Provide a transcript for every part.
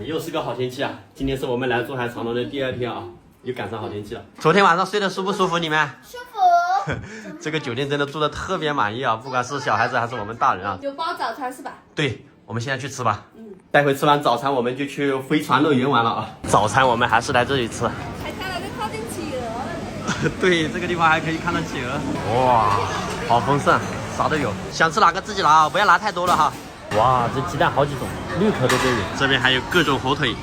又是个好天气啊！今天是我们来珠海长隆的第2天啊，又赶上好天气了。昨天晚上睡得舒不舒服？你们？舒服。这个酒店真的住的特别满意啊，不管是小孩子还是我们大人啊。有包早餐是吧？对，我们现在去吃吧。待会吃完早餐，我们就去飞船乐园玩了啊。早餐我们还是来这里吃。还看到这靠近企鹅了。对，这个地方还可以看到企鹅。哇，好丰盛，啥都有。想吃哪个自己拿啊，不要拿太多了哈。哇，这鸡蛋好几种，6颗的都有。这边还有各种火腿，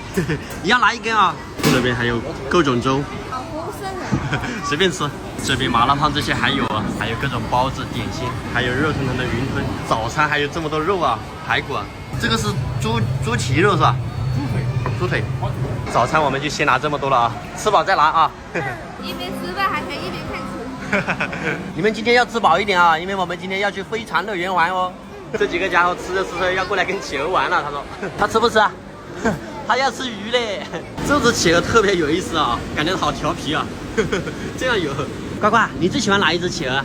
你要拿1根啊。这边还有各种粥，好丰盛啊！随便吃。这边麻辣烫这些还有啊，还有各种包子、点心，还有热腾腾的云吞。早餐还有这么多肉啊，排骨啊，这个是猪蹄肉是吧？猪腿。早餐我们就先拿这么多了啊，吃饱再拿啊。一边吃饭还可以一边看书。你们今天要吃饱一点啊，因为我们今天要去飞船乐园玩哦。这几个家伙吃着吃着要过来跟企鹅玩了，他说他吃不吃啊？他要吃鱼嘞。这只企鹅特别有意思啊，感觉好调皮啊。这样游。呱呱，你最喜欢哪一只企鹅？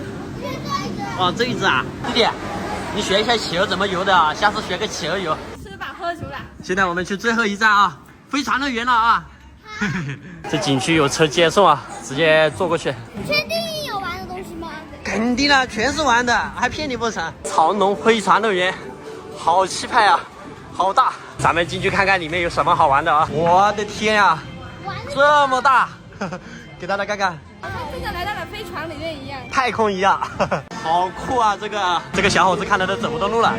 哦，这一只啊，弟弟，你学一下企鹅怎么游的啊，下次学个企鹅游。吃饱喝足了。现在我们去最后一站啊，飞船乐园了啊。这景区有车接送啊，直接坐过去。确定有玩的东西吗？肯定了，全是玩的，还骗你不成？长隆飞船乐园，好气派啊，好大！咱们进去看看里面有什么好玩的啊！我的天呀，这么大，给大家看看，真的来到了飞船里面一样。太空一样，好酷啊！这个小伙子看着都走不动路了。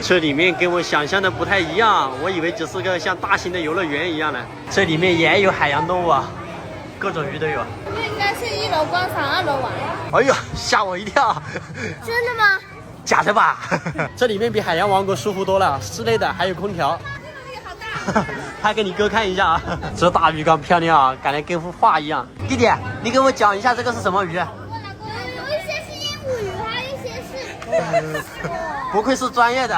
这里面跟我想象的不太一样，我以为只是个像大型的游乐园一样的，这里面也有海洋动物啊，各种鱼都有。这应该是1楼观赏，2楼玩。哎呦，吓我一跳！真的吗？假的吧？这里面比海洋王国舒服多了，室内的还有空调。这个好大。拍给你哥看一下啊，这大鱼缸漂亮啊，感觉跟幅画一样。弟弟，你给我讲一下这个是什么鱼？有一些是鹦鹉鱼，还有一些是。不愧是专业的。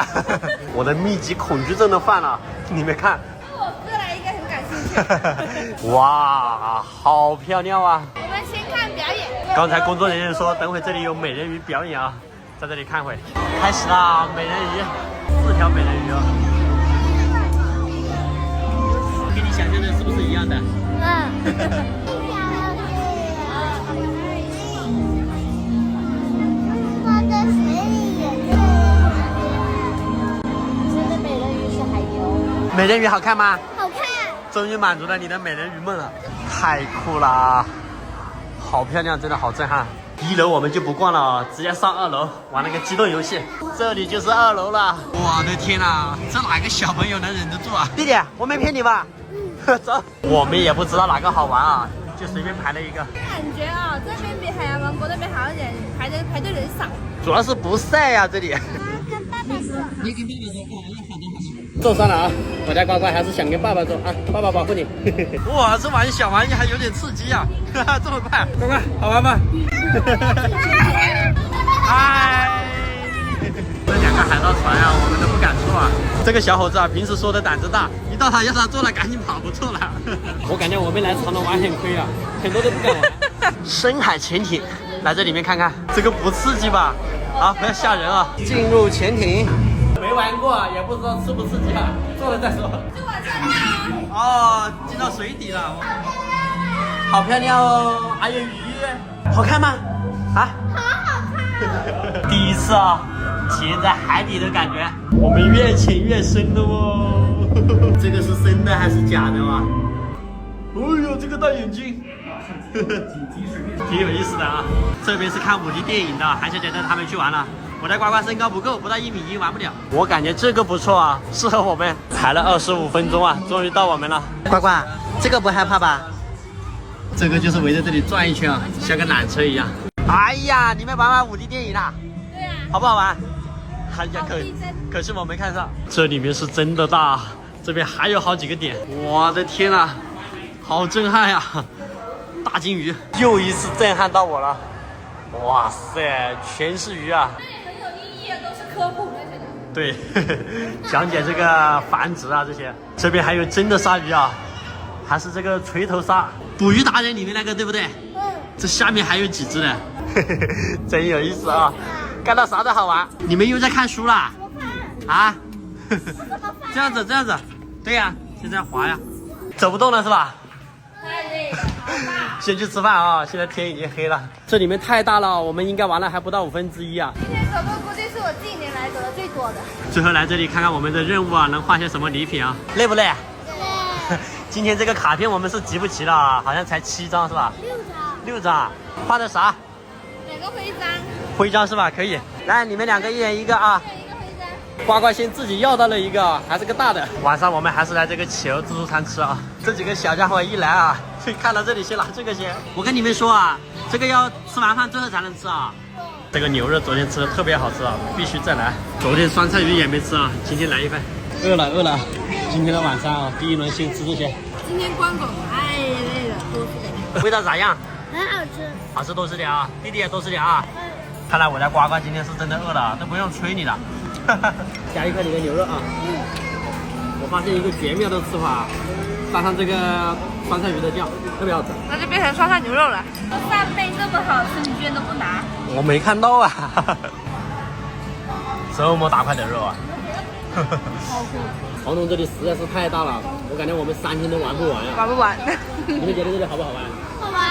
我的密集恐惧症都犯了，你们看。我哥来应该很感兴趣。哇，好漂亮啊！我们先看表演。刚才工作人员说，等会这里有美人鱼表演啊，在这里看会。开始啦，美人鱼，4条美人鱼哦。跟你想象的是不是一样的？它的水里也是。真的美人鱼是海牛。美人鱼好看吗？好看。终于满足了你的美人鱼梦了，太酷了，好漂亮，真的好震撼。1楼我们就不逛了啊，直接上2楼玩那个机动游戏。这里就是2楼了。我的天哪，这哪个小朋友能忍得住啊？弟弟，我没骗你吧？走。我们也不知道哪个好玩啊，就随便排了一个。感觉啊，这边比海洋王国那边好一点，排队人少。主要是不晒呀，这里。跟爸爸说。你跟爸爸说，好的。坐上了啊，我家乖乖还是想跟爸爸坐啊，爸爸保护你。哇，这玩小玩意还有点刺激啊，这么快，乖乖好玩吗？嗨，这2个海盗船啊，我们都不敢坐啊。这个小伙子啊，平时说的胆子大，一到他要他坐了，赶紧跑，不坐了。我感觉我们来长隆玩很亏啊，很多都不敢玩。深海潜艇，来这里面看看，这个不刺激吧？啊，不要吓人啊！进入潜艇。没玩过，也不知道刺不刺激啊，做了再说。就往上看。哦，进到水底了，好漂亮哦，还有鱼，好看吗？啊，好好看。第一次啊，体验在海底的感觉，我们越潜越深了哦。这个是真的还是假的哇？哎呦，这个大眼睛，挺有意思的啊。这边是看5D 电影的，韩小姐带他们去玩了。我家呱呱身高不够，不到1.1米，玩不了。我感觉这个不错啊，适合我们。排了25分钟啊，终于到我们了。呱呱，这个不害怕吧？这个就是围着这里转一圈啊，像个缆车一样。哎呀，你们玩5D 电影啦？对呀。好不好玩？哎呀，可惜我没看上。这里面是真的大，这边还有好几个点。我的天啊，好震撼呀！大金鱼，又一次震撼到我了。哇塞，全是鱼啊！都是科普那些的。对，讲解这个繁殖啊这些。这边还有真的鲨鱼啊，还是这个锤头鲨，捕鱼达人里面那个对不对？这下面还有几只呢，真有意思啊！看到啥都好玩。你们又在看书啦？啊？这样子，对呀、现在滑呀，走不动了是吧？太累了，好大。先去吃饭啊！现在天已经黑了。这里面太大了，我们应该玩了还不到1/5啊。今天走路估计是我近年来走的最多的。最后来这里看看我们的任务啊，能换些什么礼品啊？累不累？对。今天这个卡片我们是集不齐了啊，好像才7张是吧6张。 6张，画的啥？ 2个徽章。徽章是吧？可以。来，你们2个一人一个啊。一人一个徽章。呱呱先自己要到了一个，还是个大的。晚上我们还是来这个企鹅自助餐吃啊。这几个小家伙一来啊，看到这里先拿这个先。我跟你们说啊，这个要吃完饭最后才能吃啊。这个牛肉昨天吃的特别好吃啊，必须再来。昨天酸菜鱼也没吃啊，今天来一份。饿了。今天的晚上啊，第一轮先吃这些。今天光狗太累了，多吃点。味道咋样？很好吃。好吃多吃点啊，弟弟也多吃点啊。看来我家呱呱今天是真的饿了，都不用催你了。加一块你的牛肉啊。我发现一个绝妙的吃法，搭上这个酸菜鱼的酱，特别好吃。那就变成酸菜牛肉了。扇贝这么好吃，你居然都不拿？我没看到啊。这么大块的肉啊。黄龙这里实在是太大了，我感觉我们3天都玩不完呀。玩不完。你们觉得这里好不好玩？好玩。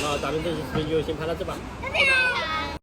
好了，咱们这期视频就先拍到这吧。再见。